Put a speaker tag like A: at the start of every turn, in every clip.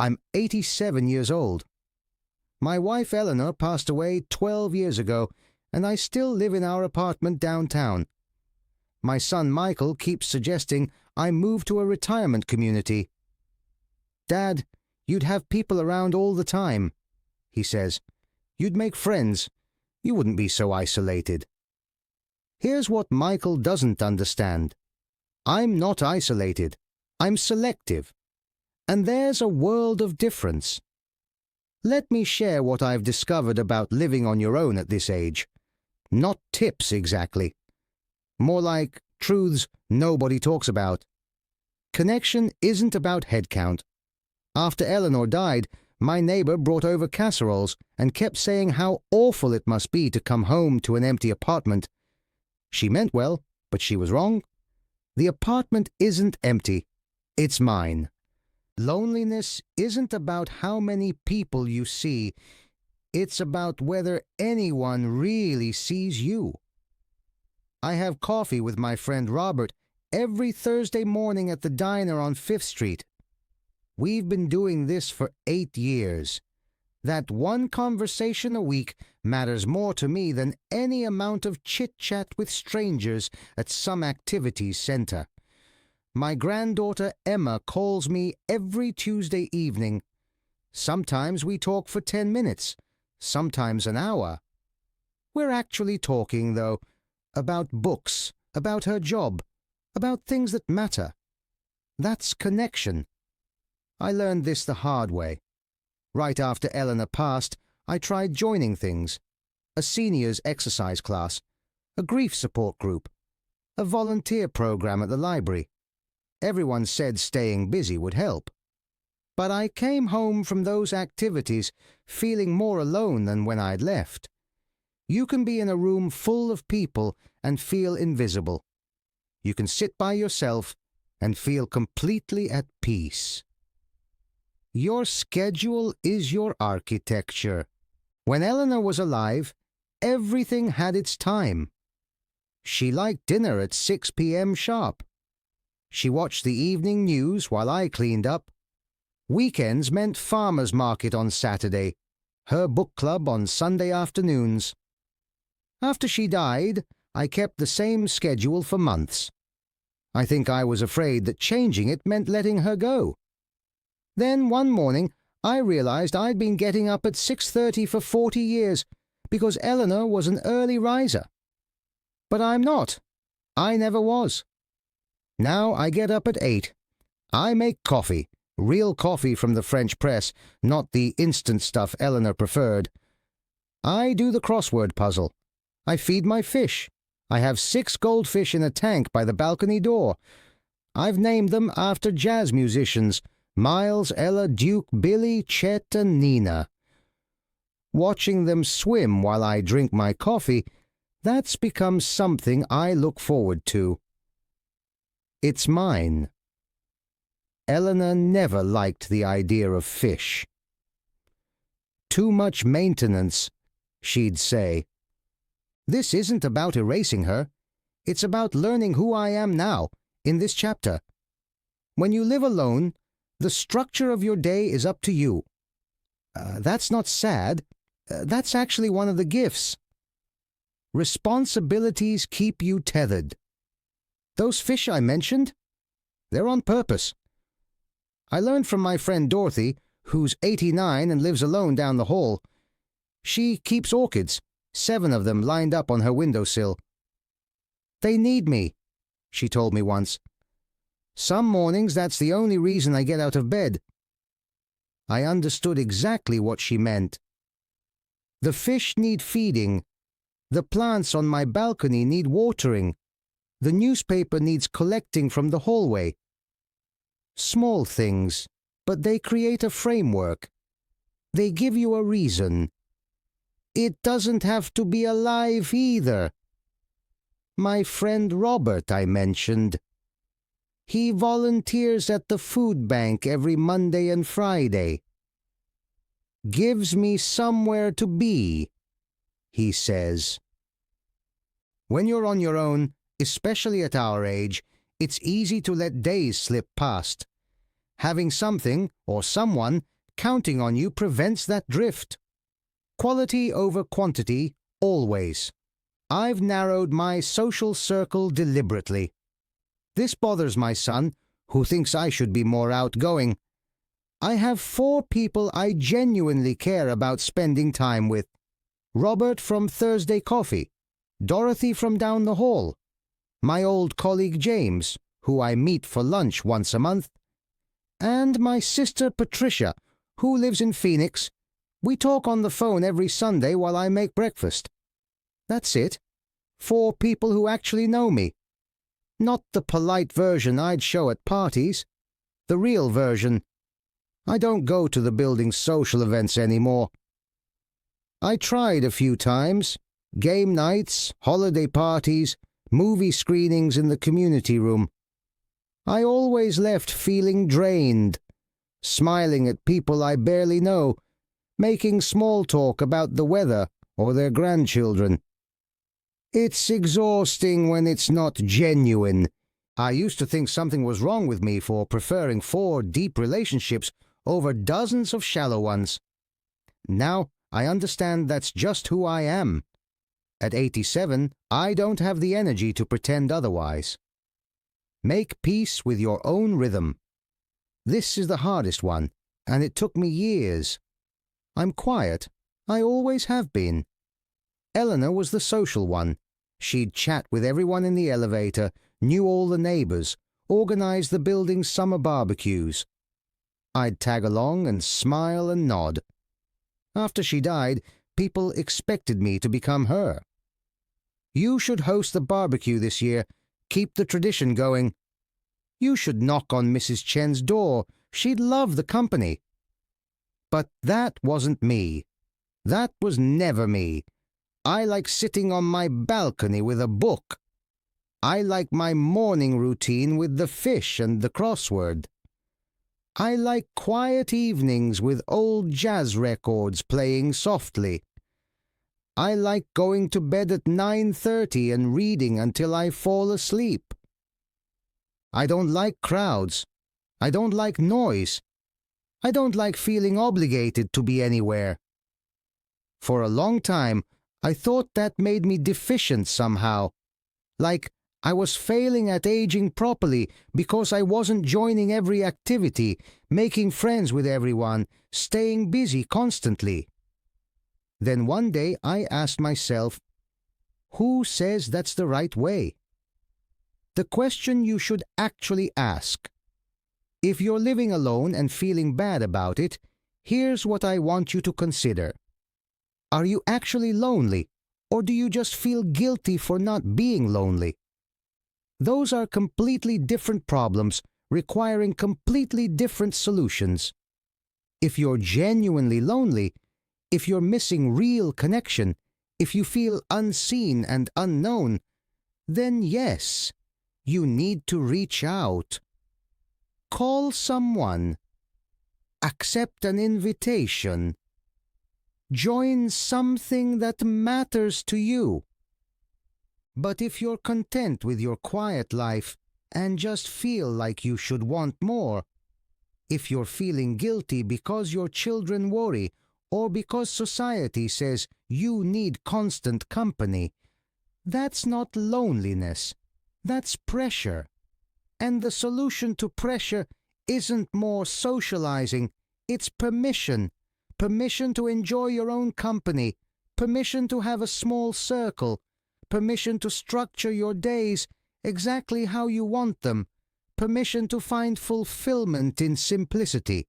A: I'm 87 years old. My wife Eleanor passed away 12 years ago, and I still live in our apartment downtown. My son Michael keeps suggesting I move to a retirement community. Dad, you'd have people around all the time, he says. You'd make friends. You wouldn't be so isolated. Here's what Michael doesn't understand. I'm not isolated. I'm selective. And there's a world of difference. Let me share what I've discovered about living on your own at this age. Not tips exactly. More like truths nobody talks about. Connection isn't about head count. After Eleanor died, my neighbor brought over casseroles and kept saying how awful it must be to come home to an empty apartment. She meant well, but she was wrong. The apartment isn't empty. It's mine. Loneliness isn't about how many people you see. It's about whether anyone really sees you. I have coffee with my friend Robert every Thursday morning at the diner on 5th Street. We've been doing this for 8 years. That one conversation a week matters more to me than any amount of chit-chat with strangers at some activities center. My granddaughter Emma calls me every Tuesday evening. Sometimes we talk for 10 minutes, sometimes an hour. We're actually talking, though, about books, about her job, about things that matter. That's connection. I learned this the hard way. Right after Eleanor passed, I tried joining things. A seniors exercise class, a grief support group, a volunteer program at the library. Everyone said staying busy would help. But I came home from those activities feeling more alone than when I'd left. You can be in a room full of people and feel invisible. You can sit by yourself and feel completely at peace. Your schedule is your architecture. When Eleanor was alive, everything had its time. She liked dinner at 6 p.m. sharp. She watched the evening news while I cleaned up. Weekends meant farmer's market on Saturday, her book club on Sunday afternoons. After she died, I kept the same schedule for months. I think I was afraid that changing it meant letting her go. Then one morning, I realized I'd been getting up at 6:30 for 40 years because Eleanor was an early riser. But I'm not. I never was. Now I get up at 8. I make coffee, real coffee from the French press, not the instant stuff Eleanor preferred. I do the crossword puzzle. I feed my fish. I have 6 goldfish in a tank by the balcony door. I've named them after jazz musicians, Miles, Ella, Duke, Billy, Chet, and Nina. Watching them swim while I drink my coffee, that's become something I look forward to. It's mine. Eleanor never liked the idea of fish. Too much maintenance, she'd say. This isn't about erasing her. It's about learning who I am now, in this chapter. When you live alone, the structure of your day is up to you. That's not sad. That's actually one of the gifts. Responsibilities keep you tethered. Those fish I mentioned, they're on purpose. I learned from my friend Dorothy, who's 89 and lives alone down the hall. She keeps orchids, 7 of them lined up on her windowsill. They need me, she told me once. Some mornings that's the only reason I get out of bed. I understood exactly what she meant. The fish need feeding. The plants on my balcony need watering. The newspaper needs collecting from the hallway. Small things, but they create a framework. They give you a reason. It doesn't have to be alive either. My friend Robert I mentioned. He volunteers at the food bank every Monday and Friday. Gives me somewhere to be, he says. When you're on your own, especially at our age, it's easy to let days slip past. Having something or someone counting on you prevents that drift. Quality over quantity, always. I've narrowed my social circle deliberately. This bothers my son, who thinks I should be more outgoing. I have 4 people I genuinely care about spending time with. Robert from Thursday Coffee, Dorothy from down the hall, my old colleague James, who I meet for lunch once a month, and my sister Patricia, who lives in Phoenix. We talk on the phone every Sunday while I make breakfast. That's it. 4 people who actually know me. Not the polite version I'd show at parties. The real version. I don't go to the building's social events anymore. I tried a few times. Game nights, holiday parties, movie screenings in the community room. I always left feeling drained, smiling at people I barely know, making small talk about the weather or their grandchildren. It's exhausting when it's not genuine. I used to think something was wrong with me for preferring 4 deep relationships over dozens of shallow ones. Now I understand that's just who I am. At 87, I don't have the energy to pretend otherwise. Make peace with your own rhythm. This is the hardest one, and it took me years. I'm quiet. I always have been. Eleanor was the social one. She'd chat with everyone in the elevator, knew all the neighbors, organized the building's summer barbecues. I'd tag along and smile and nod. After she died, people expected me to become her. You should host the barbecue this year. Keep the tradition going. You should knock on Mrs. Chen's door. She'd love the company. But that wasn't me. That was never me. I like sitting on my balcony with a book. I like my morning routine with the fish and the crossword. I like quiet evenings with old jazz records playing softly. I like going to bed at 9:30 and reading until I fall asleep. I don't like crowds. I don't like noise. I don't like feeling obligated to be anywhere. For a long time, I thought that made me deficient somehow. Like I was failing at aging properly because I wasn't joining every activity, making friends with everyone, staying busy constantly. Then one day I asked myself, who says that's the right way? The question you should actually ask. If you're living alone and feeling bad about it, here's what I want you to consider. Are you actually lonely, or do you just feel guilty for not being lonely? Those are completely different problems requiring completely different solutions. If you're genuinely lonely, if you're missing real connection, if you feel unseen and unknown, then yes, you need to reach out. Call someone. Accept an invitation. Join something that matters to you. But if you're content with your quiet life and just feel like you should want more, if you're feeling guilty because your children worry or because society says you need constant company, that's not loneliness, that's pressure. And the solution to pressure isn't more socializing, it's permission. Permission to enjoy your own company, permission to have a small circle, permission to structure your days exactly how you want them, permission to find fulfillment in simplicity.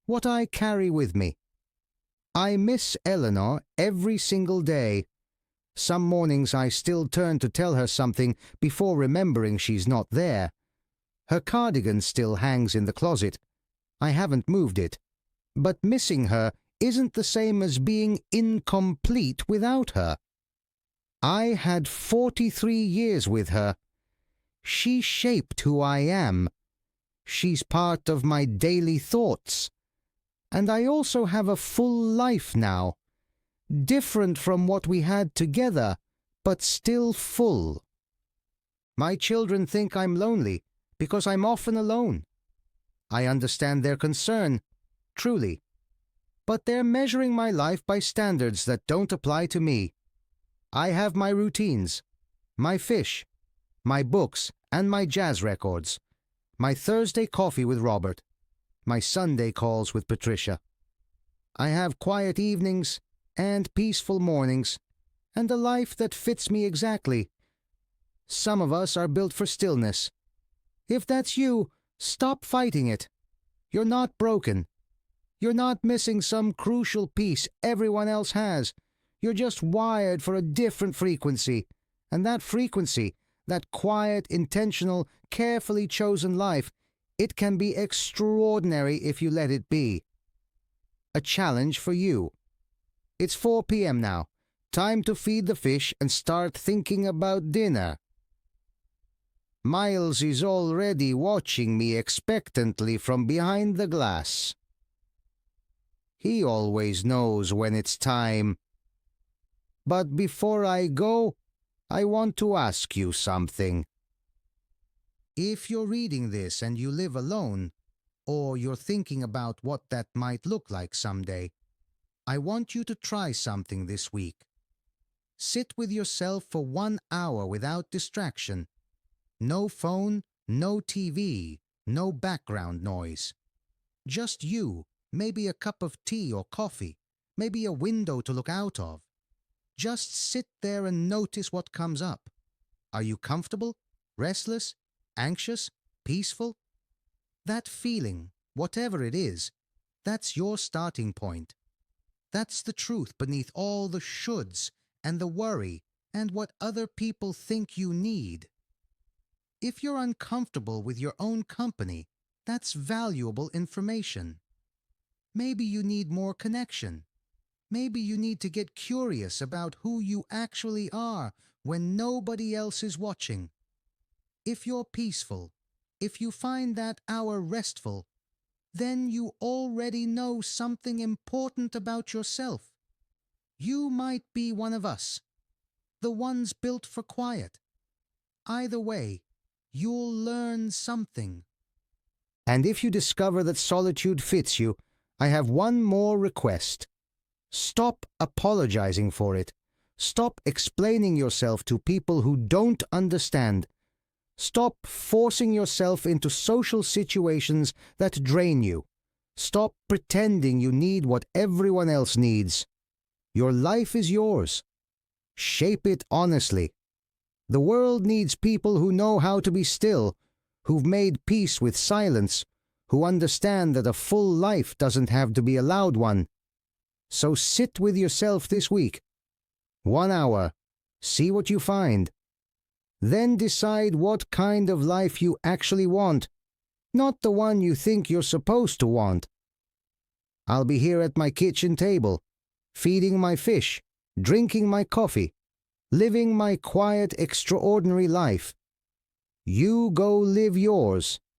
A: What I carry with me. I miss Eleanor every single day. Some mornings I still turn to tell her something before remembering she's not there. Her cardigan still hangs in the closet. I haven't moved it. But missing her isn't the same as being incomplete without her. I had 43 years with her. She shaped who I am. She's part of my daily thoughts. And I also have a full life now, different from what we had together, but still full. My children think I'm lonely because I'm often alone. I understand their concern, truly. But they're measuring my life by standards that don't apply to me. I have my routines, my fish, my books, and my jazz records, my Thursday coffee with Robert, my Sunday calls with Patricia. I have quiet evenings and peaceful mornings, and a life that fits me exactly. Some of us are built for stillness. If that's you, stop fighting it. You're not broken. You're not missing some crucial piece everyone else has. You're just wired for a different frequency. And that frequency, that quiet, intentional, carefully chosen life, it can be extraordinary if you let it be. A challenge for you. It's 4 p.m. now. Time to feed the fish and start thinking about dinner. Miles is already watching me expectantly from behind the glass. He always knows when it's time. But before I go, I want to ask you something. If you're reading this and you live alone, or you're thinking about what that might look like someday, I want you to try something this week. Sit with yourself for 1 hour without distraction. No phone, no TV, no background noise. Just you, maybe a cup of tea or coffee, maybe a window to look out of. Just sit there and notice what comes up. Are you comfortable, restless, anxious, peaceful? That feeling, whatever it is, that's your starting point. That's the truth beneath all the shoulds and the worry and what other people think you need. If you're uncomfortable with your own company, that's valuable information. Maybe you need more connection. Maybe you need to get curious about who you actually are when nobody else is watching. If you're peaceful, if you find that hour restful, then you already know something important about yourself. You might be one of us, the ones built for quiet. Either way, you'll learn something. And if you discover that solitude fits you, I have one more request. Stop apologizing for it. Stop explaining yourself to people who don't understand. Stop forcing yourself into social situations that drain you. Stop pretending you need what everyone else needs. Your life is yours. Shape it honestly. The world needs people who know how to be still, who've made peace with silence, who understand that a full life doesn't have to be a loud one. So sit with yourself this week. 1 hour. See what you find. Then decide what kind of life you actually want, not the one you think you're supposed to want. I'll be here at my kitchen table, feeding my fish, drinking my coffee, living my quiet, extraordinary life. You go live yours.